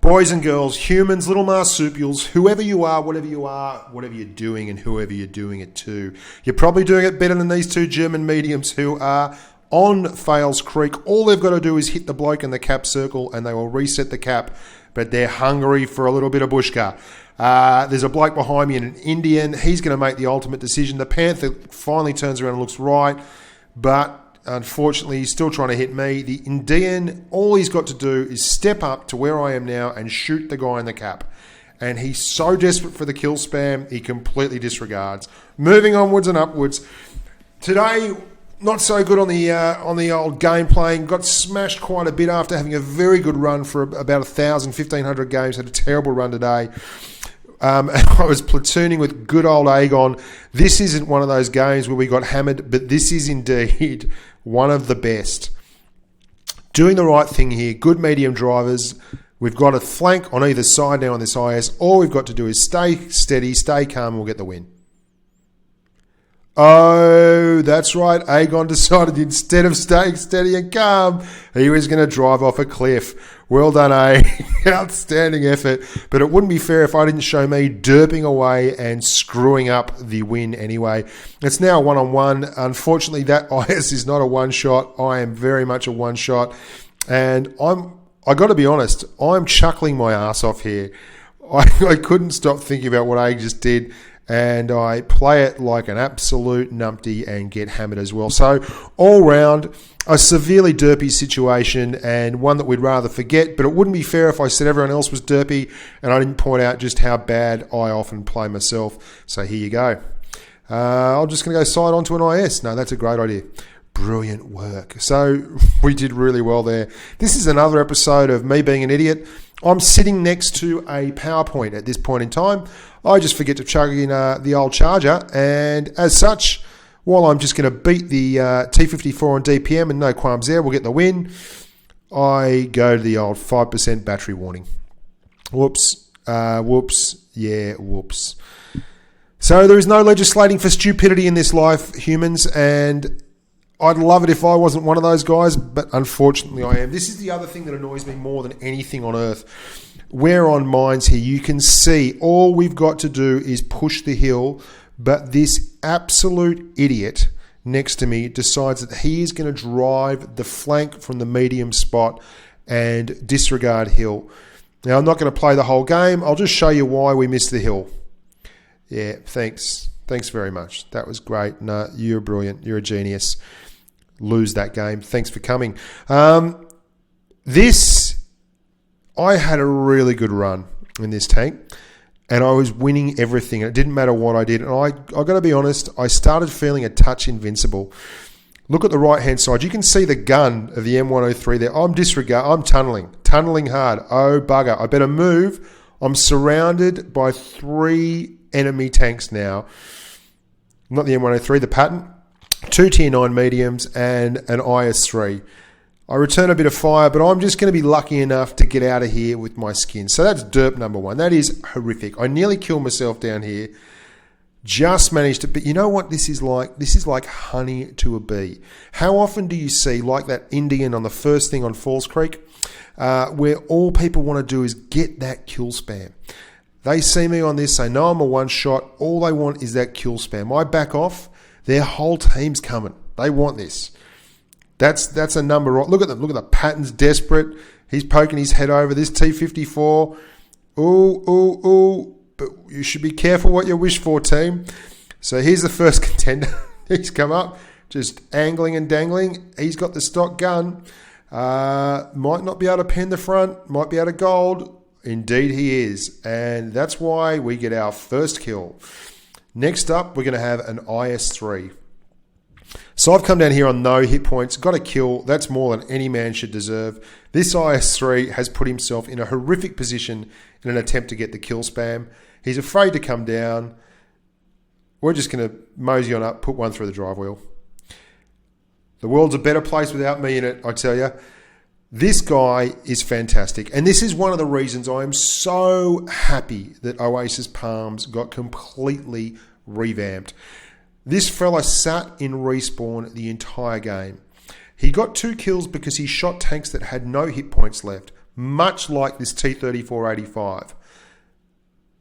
Boys and girls, humans, little marsupials, whoever you are, whatever you're doing and whoever you're doing it to, you're probably doing it better than these two German mediums who are on Fails Creek. All they've got to do is hit the bloke in the cap circle and they will reset the cap, but they're hungry for a little bit of Bushka. There's a bloke behind me, an Indian. He's going to make the ultimate decision. The Panther finally turns around and looks right, but unfortunately, he's still trying to hit me. The Indian, all he's got to do is step up to where I am now and shoot the guy in the cap. And he's so desperate for the kill spam, he completely disregards. Moving onwards and upwards. Today, not so good on the old game playing. Got smashed quite a bit after having a very good run for about 1,000, 1,500 games. Had a terrible run today. I was platooning with good old Aegon. This isn't one of those games where we got hammered, but this is indeed one of the best. Doing the right thing here. Good medium drivers. We've got a flank on either side now on this IS. All we've got to do is stay steady, stay calm, and we'll get the win. Oh, that's right. Aegon decided instead of staying steady and calm, he was going to drive off a cliff. Well done, A. Outstanding effort. But it wouldn't be fair if I didn't show me derping away and screwing up the win anyway. It's now a one-on-one. Unfortunately, that IS is not a one-shot. I am very much a one-shot. And I got to be honest, I'm chuckling my ass off here. I couldn't stop thinking about what A just did. And I play it like an absolute numpty and get hammered as well. So all round, a severely derpy situation and one that we'd rather forget, but it wouldn't be fair if I said everyone else was derpy and I didn't point out just how bad I often play myself. So here you go. I'm just going to go side onto an IS. No, that's a great idea. Brilliant work. So we did really well there. This is another episode of me being an idiot. I'm sitting next to a PowerPoint at this point in time. I just forget to chug in the old charger, and as such, while I'm just going to beat the T54 on DPM and no qualms there, we'll get the win, I go to the old 5% battery warning. Whoops. Whoops. So there is no legislating for stupidity in this life, humans, and I'd love it if I wasn't one of those guys, but unfortunately I am. This is the other thing that annoys me more than anything on earth. We're on mines here. You can see all we've got to do is push the hill, but this absolute idiot next to me decides that he is going to drive the flank from the medium spot and disregard hill. Now, I'm not going to play the whole game. I'll just show you why we missed the hill. Yeah, thanks. Thanks very much. That was great. No, you're brilliant. You're a genius. Lose that game. Thanks for coming. I had a really good run in this tank and I was winning everything. It didn't matter what I did. And I got to be honest, I started feeling a touch invincible. Look at the right-hand side. You can see the gun of the M103 there. I'm tunneling hard. Oh, bugger. I better move. I'm surrounded by 3 enemy tanks now. Not the M103, the Patton. 2 tier 9 mediums and an IS-3. I return a bit of fire, but I'm just going to be lucky enough to get out of here with my skin. So that's derp number 1. That is horrific. I nearly killed myself down here. Just managed to, but you know what this is like? This is like honey to a bee. How often do you see, like that Indian on the first thing on Falls Creek, where all people want to do is get that kill spam? They see me on this, they know I'm a one-shot. All they want is that kill spam. I back off, their whole team's coming. They want this. That's a number. Look at them. Look at the Patton's desperate. He's poking his head over. This T54. Ooh. But you should be careful what you wish for, team. So here's the first contender. He's come up, just angling and dangling. He's got the stock gun. Might not be able to pen the front. Might be able to gold. Indeed he is. And that's why we get our first kill. Next up, we're going to have an IS-3. So I've come down here on no hit points, got a kill. That's more than any man should deserve. This IS-3 has put himself in a horrific position in an attempt to get the kill spam. He's afraid to come down. We're just going to mosey on up, put one through the drive wheel. The world's a better place without me in it, I tell you. This guy is fantastic. And this is one of the reasons I am so happy that Oasis Palms got completely revamped. This fella sat in respawn the entire game. He got 2 kills because he shot tanks that had no hit points left, much like this T-3485.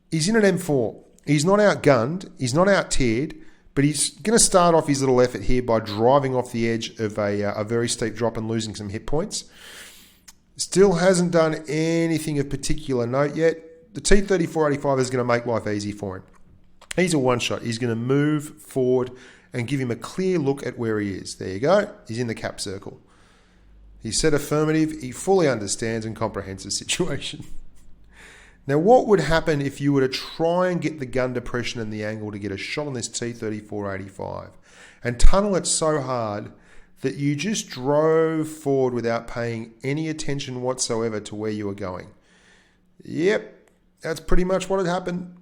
He's in an M4. He's not outgunned. He's not out-tiered. But he's going to start off his little effort here by driving off the edge of a very steep drop and losing some hit points. Still hasn't done anything of particular note yet. The T-3485 is going to make life easy for him. He's a one-shot. He's going to move forward and give him a clear look at where he is. There you go. He's in the cap circle. He said affirmative. He fully understands and comprehends the situation. Now, what would happen if you were to try and get the gun depression and the angle to get a shot on this T-3485 and tunnel it so hard that you just drove forward without paying any attention whatsoever to where you were going? Yep, that's pretty much what had happened.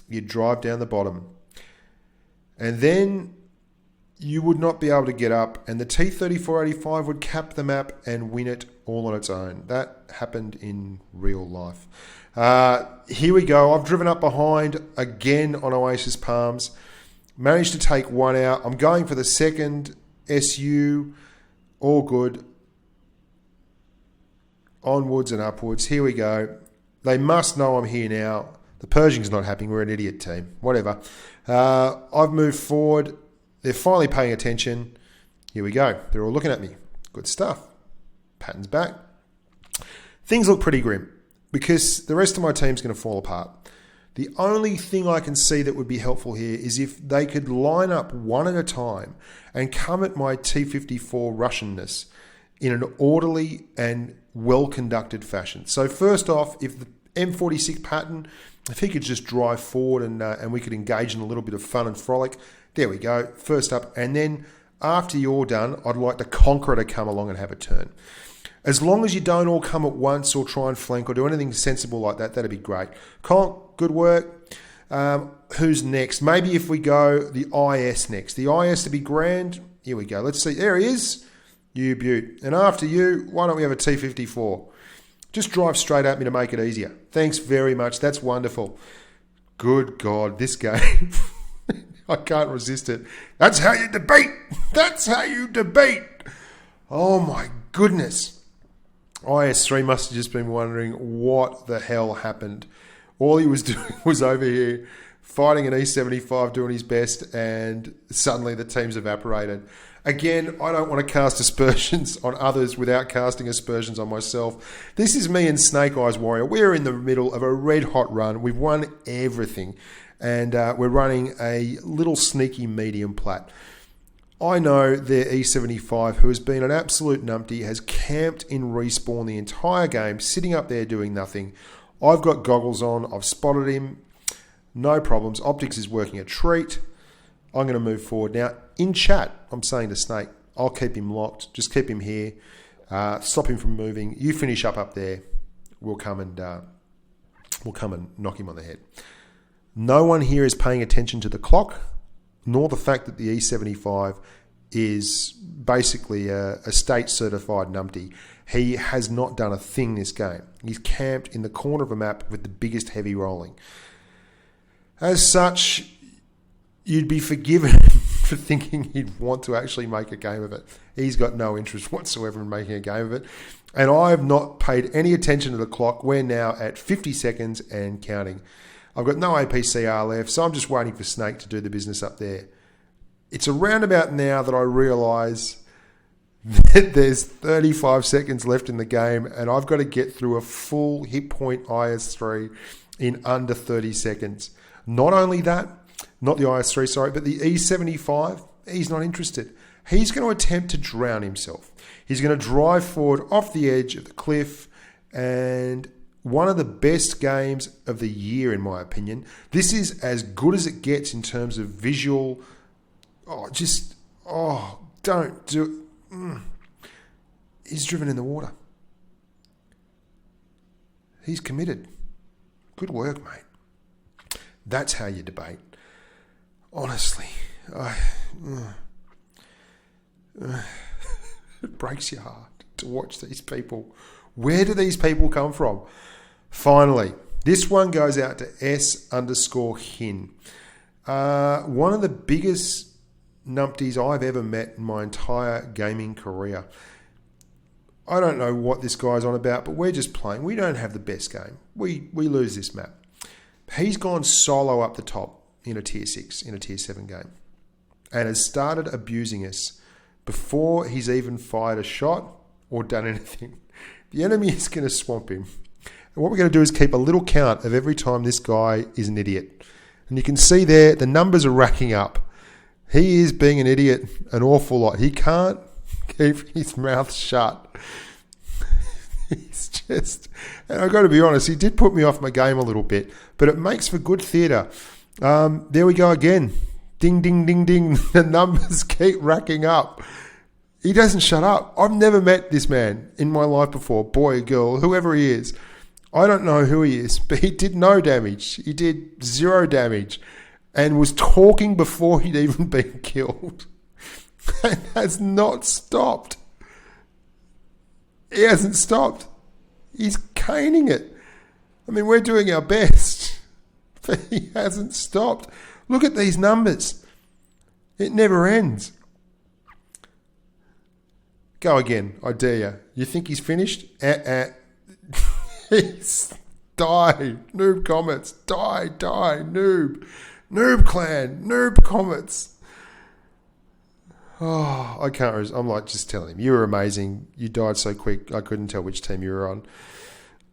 You'd drive down the bottom. And then you would not be able to get up, and the T-3485 would cap the map and win it all on its own. That happened in real life. Here we go. I've driven up behind again on Oasis Palms. Managed to take one out. I'm going for the second SU. All good. Onwards and upwards. Here we go. They must know I'm here now. The Pershing's not happening. We're an idiot team. Whatever. I've moved forward. They're finally paying attention. Here we go. They're all looking at me. Good stuff. Patton's back. Things look pretty grim because the rest of my team's going to fall apart. The only thing I can see that would be helpful here is if they could line up one at a time and come at my T-54 Russianness in an orderly and well-conducted fashion. So first off, if the M46 Patton, if he could just drive forward and we could engage in a little bit of fun and frolic, there we go, first up. And then after you're done, I'd like the Conqueror to come along and have a turn. As long as you don't all come at once or try and flank or do anything sensible like that, that'd be great. Conk, good work. Who's next? Maybe if we go the IS next. The IS to be grand. Here we go. Let's see. There he is. You beaut. And after you, why don't we have a T-54? Just drive straight at me to make it easier. Thanks very much. That's wonderful. Good God, this game. I can't resist it. That's how you debate. That's how you debate. Oh my goodness. IS3 must have just been wondering what the hell happened. All he was doing was over here fighting an E75, doing his best, and suddenly the team's evaporated. Again, I don't want to cast aspersions on others without casting aspersions on myself. This is me and Snake Eyes Warrior. We're in the middle of a red-hot run. We've won everything, and we're running a little sneaky medium plat. I know their E75, who has been an absolute numpty, has camped in respawn the entire game, sitting up there doing nothing. I've got goggles on. I've spotted him. No problems. Optics is working a treat. I'm going to move forward. Now, in chat, I'm saying to Snake, I'll keep him locked. Just keep him here. Stop him from moving. You finish up there. We'll come and knock him on the head. No one here is paying attention to the clock, nor the fact that the E75 is basically a state-certified numpty. He has not done a thing this game. He's camped in the corner of a map with the biggest heavy rolling. As such, you'd be forgiven for thinking he'd want to actually make a game of it. He's got no interest whatsoever in making a game of it. And I have not paid any attention to the clock. We're now at 50 seconds and counting. I've got no APCR left, so I'm just waiting for Snake to do the business up there. It's around about now that I realise that there's 35 seconds left in the game and I've got to get through a full hit point IS-3 in under 30 seconds. Not only that, not the IS-3, sorry, but the E75, he's not interested. He's going to attempt to drown himself. He's going to drive forward off the edge of the cliff, and one of the best games of the year, in my opinion. This is as good as it gets in terms of visual. Don't do it. He's driven in the water. He's committed. Good work, mate. That's how you debate. Honestly, it breaks your heart. to watch these people. Where do these people come from? Finally, this one goes out to S_hin. One of the biggest numpties I've ever met in my entire gaming career. I don't know what this guy's on about, but we're just playing. We don't have the best game. We lose this map. He's gone solo up the top in a tier 6, in a tier 7 game, and has started abusing us before he's even fired a shot or done anything. The enemy is going to swamp him. And what we're going to do is keep a little count of every time this guy is an idiot. And you can see there, the numbers are racking up. He is being an idiot an awful lot. He can't keep his mouth shut. He's just... And I've got to be honest, he did put me off my game a little bit, but it makes for good theatre. There we go again. Ding, ding, ding, ding. The numbers keep racking up. He doesn't shut up. I've never met this man in my life before. Boy, girl, whoever he is. I don't know who he is, but he did no damage. He did 0 damage and was talking before he'd even been killed. And has not stopped. He hasn't stopped. He's caning it. I mean, we're doing our best, but he hasn't stopped. Look at these numbers. It never ends. Go again, I dare you. You think he's finished? He's die. Noob comments. Die, noob. Noob clan. Noob comments. Oh, I can't. I'm like just telling him, you were amazing. You died so quick, I couldn't tell which team you were on.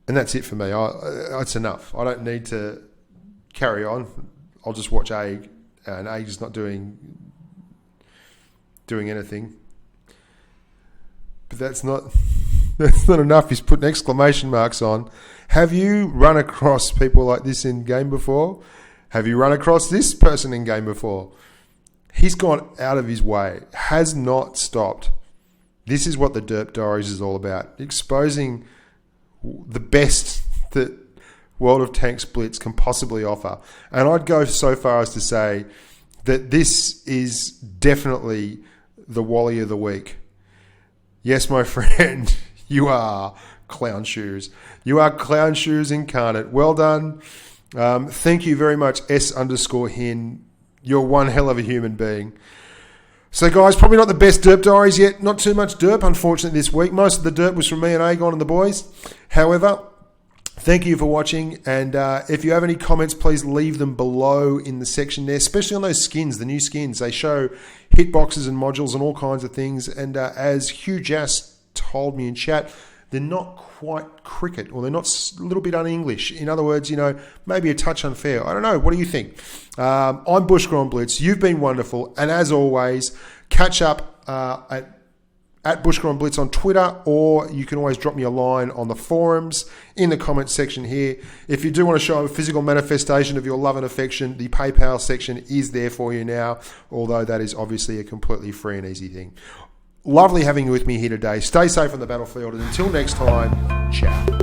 And that's it for me. It's enough. I don't need to carry on. I'll just watch Aig, and Aig is not doing anything. But that's not enough. He's putting exclamation marks on. Have you run across people like this in game before? Have you run across this person in game before? He's gone out of his way, has not stopped. This is what the Derp Diaries is all about. Exposing the best that World of Tanks Blitz can possibly offer. And I'd go so far as to say that this is definitely the Wally of the week. Yes, my friend, you are Clown Shoes. You are Clown Shoes incarnate. Well done. Thank you very much, S_hin. You're one hell of a human being. So, guys, probably not the best Derp Diaries yet. Not too much derp, unfortunately, this week. Most of the derp was from me and Aegon and the boys. However, thank you for watching. And if you have any comments, please leave them below in the section there, especially on those skins, the new skins. They show hitboxes and modules and all kinds of things. And as Hugh Jass told me in chat, they're not quite cricket, or they're not a little bit un-English. In other words, maybe a touch unfair. I don't know. What do you think? I'm Bushka on Blitz. You've been wonderful. And as always, catch up at Bushka on Blitz on Twitter, or you can always drop me a line on the forums in the comments section here. If you do want to show a physical manifestation of your love and affection, the PayPal section is there for you now, although that is obviously a completely free and easy thing. Lovely having you with me here today. Stay safe on the battlefield, and until next time, ciao.